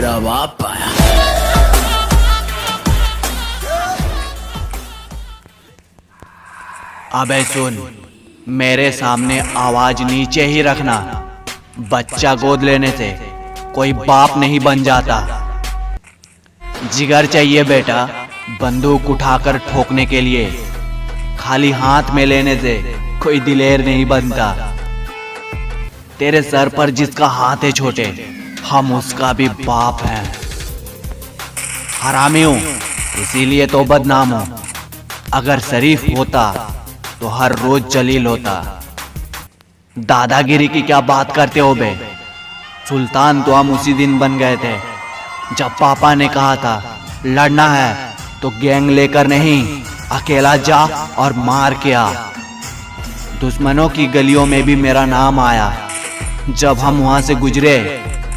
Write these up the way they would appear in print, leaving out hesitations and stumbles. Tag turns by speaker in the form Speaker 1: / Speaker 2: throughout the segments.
Speaker 1: तेरा बाप आया।
Speaker 2: अबे सुन, मेरे सामने आवाज नीचे ही रखना। बच्चा गोद लेने से कोई बाप नहीं बन जाता। जिगर चाहिए बेटा बंदूक उठाकर ठोकने के लिए। खाली हाथ में लेने से कोई दिलेर नहीं बनता। तेरे सर पर जिसका हाथ है छोटे, हम उसका भी बाप हैं। हरामी हूं इसीलिए तो बदनाम हूं। अगर शरीफ होता तो हर रोज जलील होता। दादागिरी की क्या बात करते हो बे? सुल्तान तो हम उसी दिन बन गए थे जब पापा ने कहा था लड़ना है तो गैंग लेकर नहीं, अकेला जा और मार के आ। दुश्मनों की गलियों में भी मेरा नाम आया। जब हम वहां से गुजरे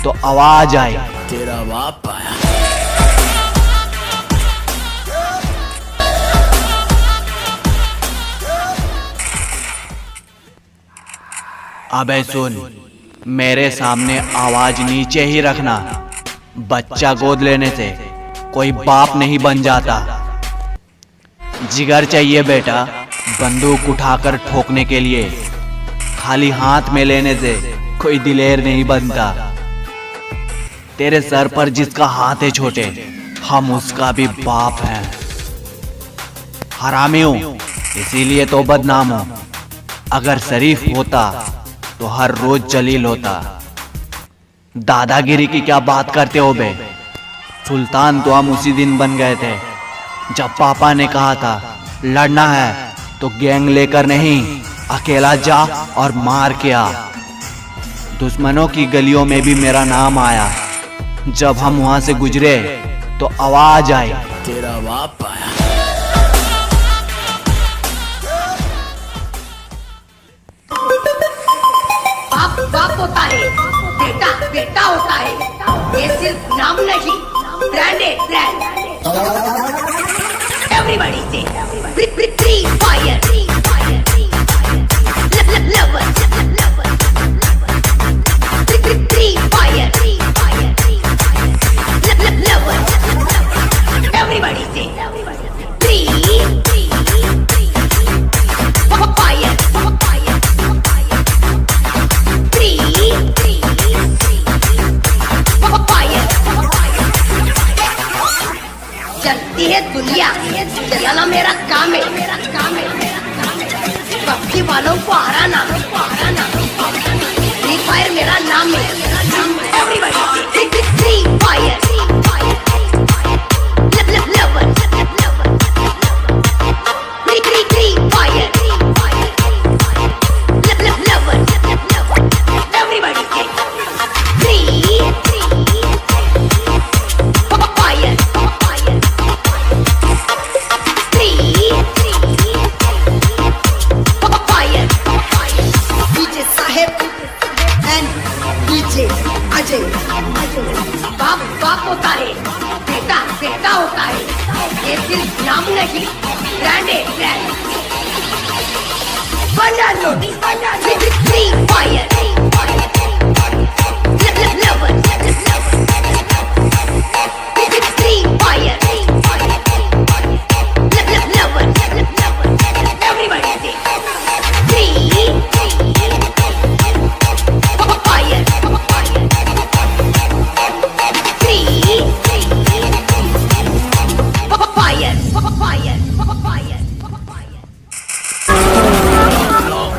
Speaker 2: तो आवाज आई,
Speaker 1: तेरा बाप आया।
Speaker 2: अबे सुन, मेरे सामने आवाज नीचे ही रखना। बच्चा गोद लेने से कोई बाप नहीं बन जाता। जिगर चाहिए बेटा बंदूक उठाकर ठोकने के लिए। खाली हाथ में लेने से कोई दिलेर नहीं बनता। तेरे सर पर जिसका हाथ है छोटे, हम उसका भी बाप हैं। हरामी हूं इसीलिए तो बदनाम हूं। अगर शरीफ होता तो हर रोज जलील होता। दादागिरी की क्या बात करते हो बे? सुल्तान तो हम उसी दिन बन गए थे जब पापा ने कहा था लड़ना है तो गैंग लेकर नहीं, अकेला जा और मार के आ। दुश्मनों की गलियों में भी मेरा नाम आया। जब हम वहां से गुजरे तो आवाज आई,
Speaker 1: तेरा बाप आया।
Speaker 3: बाप बाप होता है, बेटा बेटा होता है। ये सिर्फ नाम नहीं, ब्रांड है ब्रांड। एवरीबॉडी से free fire lover free fire lover. Everybody से फ्री फायर चलती है दुनिया, चलाना मेरा काम है। पबजी वालों को हराना, फ्री फायर मेरा नाम है। Everybody free fire lover free fire lover. Everybody free बाप बाप होता है, बेटा बेटा होता है। ये सिर्फ नाम नहीं, ब्रांड है brand. Free fire lover free fire lover. Everybody से फ्री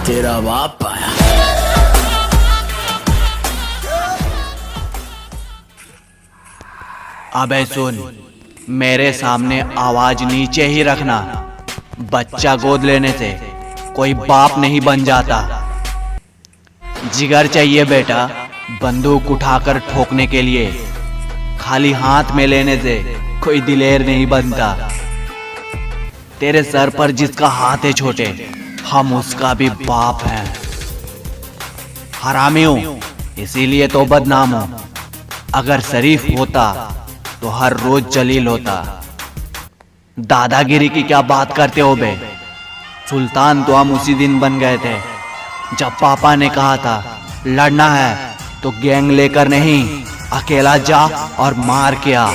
Speaker 1: तेरा बाप आया।
Speaker 2: अबे सुन, मेरे सामने आवाज नीचे ही रखना। बच्चा गोद लेने से कोई बाप नहीं बन जाता। जिगर चाहिए बेटा बंदूक उठाकर ठोकने के लिए। खाली हाथ में लेने से कोई दिलेर नहीं बनता। तेरे सर पर जिसका हाथ है छोटे, हम उसका भी बाप हैं। हरामी हूं इसीलिए तो बदनाम हूं। अगर शरीफ होता तो हर रोज जलील होता। दादागिरी की क्या बात करते हो बे? सुल्तान तो हम उसी दिन बन गए थे जब पापा ने कहा था लड़ना है तो गैंग लेकर नहीं, अकेला जा और मार के आ।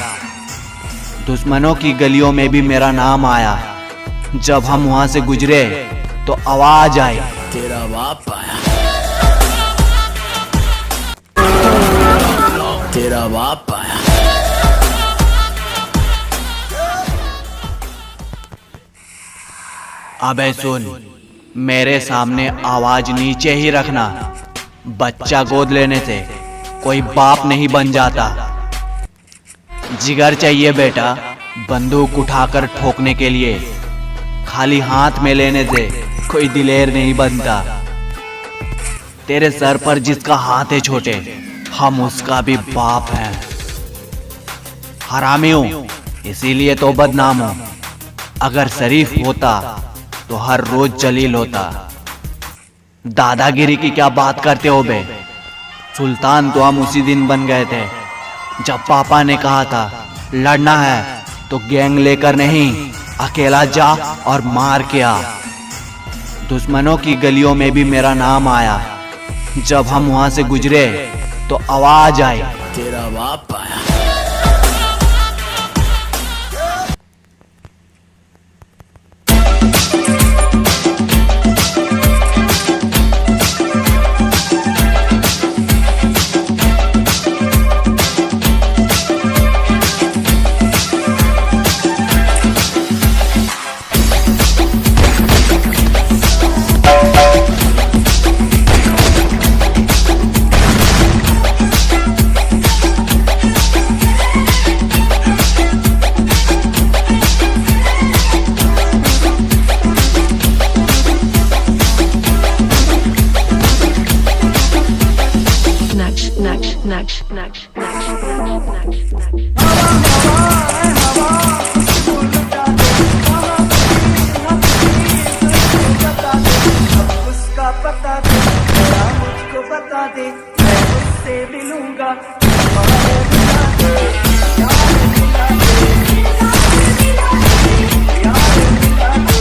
Speaker 2: दुश्मनों की गलियों में भी मेरा नाम आया। जब हम वहां से गुजरे तो आवाज आई,
Speaker 1: तेरा बाप आया, तेरा बाप आया।
Speaker 2: अबे सुन, मेरे सामने आवाज नीचे ही रखना। बच्चा गोद लेने से कोई बाप नहीं बन जाता। जिगर चाहिए बेटा बंदूक उठाकर ठोकने के लिए। खाली हाथ में लेने से कोई दिलेर नहीं बनता। तेरे सर पर जिसका हाथ है छोटे, हम उसका भी बाप हैं। हरामी हूं इसीलिए तो बदनाम हूं। अगर शरीफ होता तो हर रोज जलील होता। दादागिरी की क्या बात करते हो बे? सुल्तान तो हम उसी दिन बन गए थे जब पापा ने कहा था लड़ना है तो गैंग लेकर नहीं, अकेला जा और मार के आ। दुश्मनों की गलियों में भी मेरा नाम आया। जब हम वहां से गुजरे तो आवाज आई,
Speaker 1: तेरा बाप आया।
Speaker 4: उसका पता दे, जरा मुझको बता दे, मैं उससे मिलूंगा। हमारे मिला दे, यार मिला दे, यार मिला दे,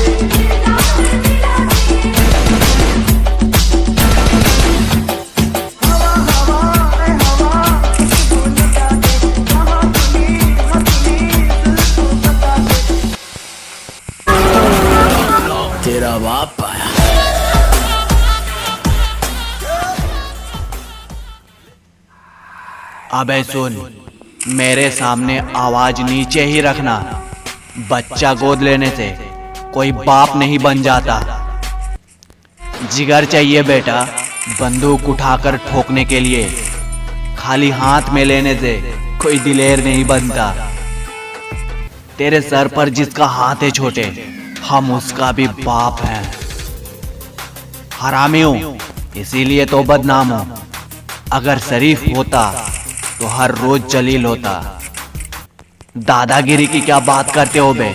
Speaker 4: हवा हवा ऐ हवा, खुशबू लगा दे, कहाँ तुली दिल को बता दे।
Speaker 1: तेरा बाप आया।
Speaker 2: अबे सुन, मेरे सामने आवाज नीचे ही रखना। बच्चा गोद लेने से कोई बाप नहीं बन जाता। जिगर चाहिए बेटा बंदूक उठाकर ठोकने के लिए। खाली हाथ में लेने से कोई दिलेर नहीं बनता। तेरे सर पर जिसका हाथ है छोटे, हम उसका भी बाप हैं। हरामी हूं इसीलिए तो बदनाम हूं। अगर शरीफ होता तो हर रोज जलील होता। दादागिरी की क्या बात करते हो बे?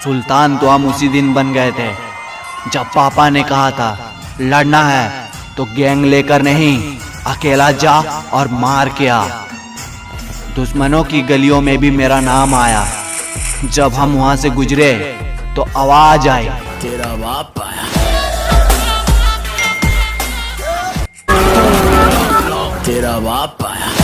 Speaker 2: सुल्तान तो हम उसी दिन बन गए थे जब पापा ने कहा था लड़ना है तो गैंग लेकर नहीं, अकेला जा और मार के आ। दुश्मनों की गलियों में भी मेरा नाम आया। जब हम वहां से गुजरे तो आवाज आई,
Speaker 1: तेरा बाप आया। तेरा बाप आया।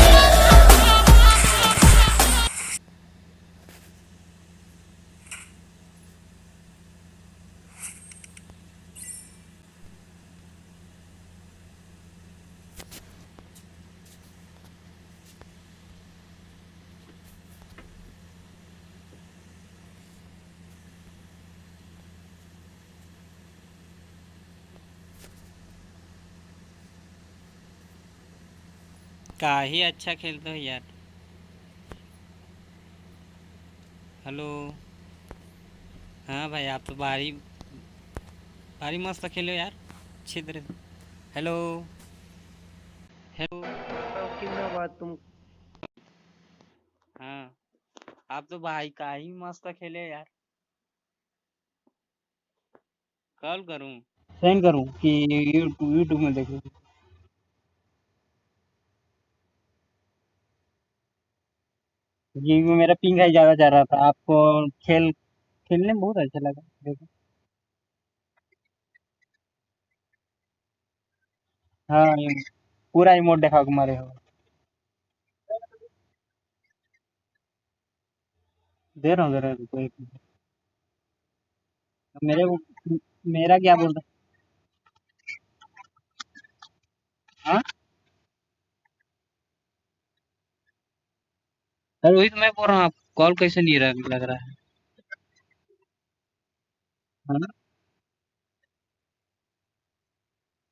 Speaker 5: का ही अच्छा खेलते हो यार। हेलो। हाँ भाई, आप तो भारी भारी मस्त खेले हो यार, अच्छी तरह से। Hello hello.
Speaker 4: बात तुम
Speaker 5: हाँ, आप तो भाई का ही मस्त खेले हो यार। कॉल करूँ? सेंड करूँ कि यूट्यूब में देखूँ? ये मेरा पिंग हाई ज़्यादा जा रहा था। आपको खेलने में बहुत अच्छा लगा, देखो। हाँ, ये पूरा इमोट देखा मारे हो। दे रहा हूँ रुको एक मिनट। मेरे को मेरा क्या बोल रहा है? हाँ अरे वही तो मैं बोल रहा हूँ, आप कॉल कैसे नहीं रहा लग रहा है। हाँ?